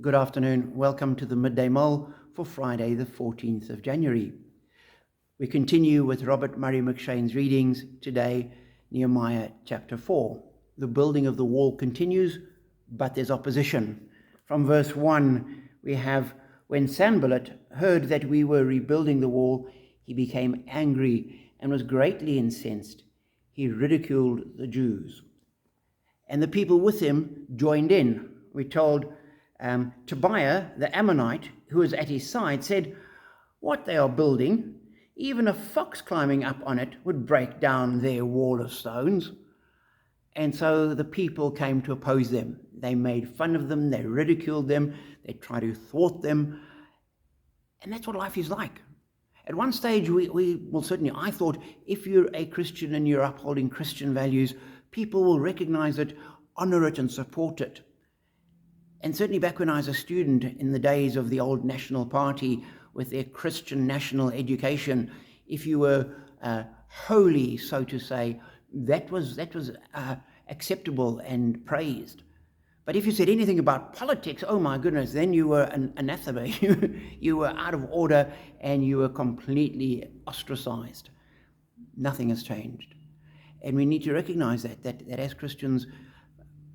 Good afternoon. Welcome to the Midday Mull for Friday, the 14th of January. We continue with Robert Murray McShane's readings today, Nehemiah chapter 4. The building of the wall continues, but there's opposition. From verse 1, we have, when Sanballat heard that we were rebuilding the wall, he became angry and was greatly incensed. He ridiculed the Jews. And the people with him joined in. We're told Tobiah, the Ammonite, who was at his side, said, "What they are building, even a fox climbing up on it would break down their wall of stones." And so the people came to oppose them. They made fun of them, they ridiculed them, they tried to thwart them. And that's what life is like. At one stage, certainly I thought, if you're a Christian and you're upholding Christian values, people will recognize it, honor it, and support it. And certainly back when I was a student in the days of the old National Party with their Christian national education, if you were holy, so to say, that was acceptable and praised. But if you said anything about politics, oh my goodness, then you were an anathema. You were out of order and you were completely ostracized. Nothing has changed. And we need to recognize that as Christians,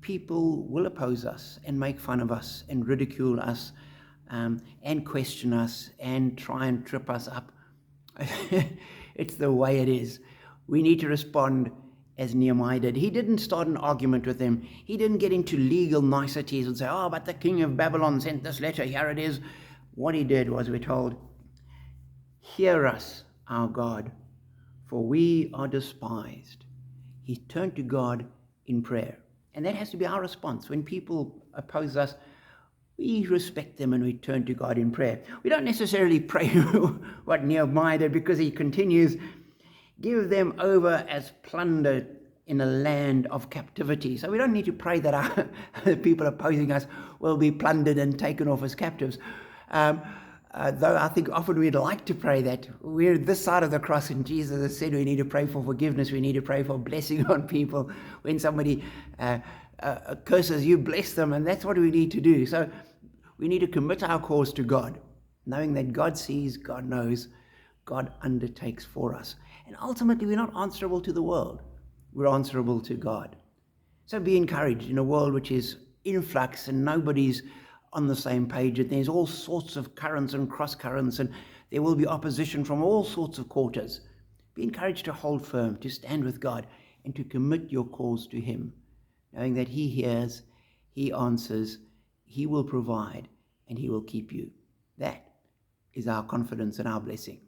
people will oppose us and make fun of us and ridicule us and question us and try and trip us up. It's the way it is. We need to respond as Nehemiah did. He didn't start an argument with them. He didn't get into legal niceties and say, "Oh, but the king of Babylon sent this letter, here it is." What he did was, we're told, "Hear us, our God, for we are despised." He turned to God in prayer. And that has to be our response. When people oppose us, we respect them and we turn to God in prayer. We don't necessarily pray what Nehemiah did, because he continues, "Give them over as plunder in a land of captivity." So we don't need to pray that the people opposing us will be plundered and taken off as captives. Though I think often we'd like to pray that. We're this side of the cross, and Jesus has said we need to pray for forgiveness. We need to pray for blessing on people. When somebody curses you, bless them, and that's what we need to do. So we need to commit our cause to God, knowing that God sees, God knows, God undertakes for us. And ultimately, we're not answerable to the world. We're answerable to God. So be encouraged in a world which is in flux and nobody's on the same page, and there's all sorts of currents and cross currents, and there will be opposition from all sorts of quarters. Be encouraged to hold firm, to stand with God, and to commit your cause to him, knowing that he hears, he answers, he will provide, and he will keep you. That is our confidence and our blessing.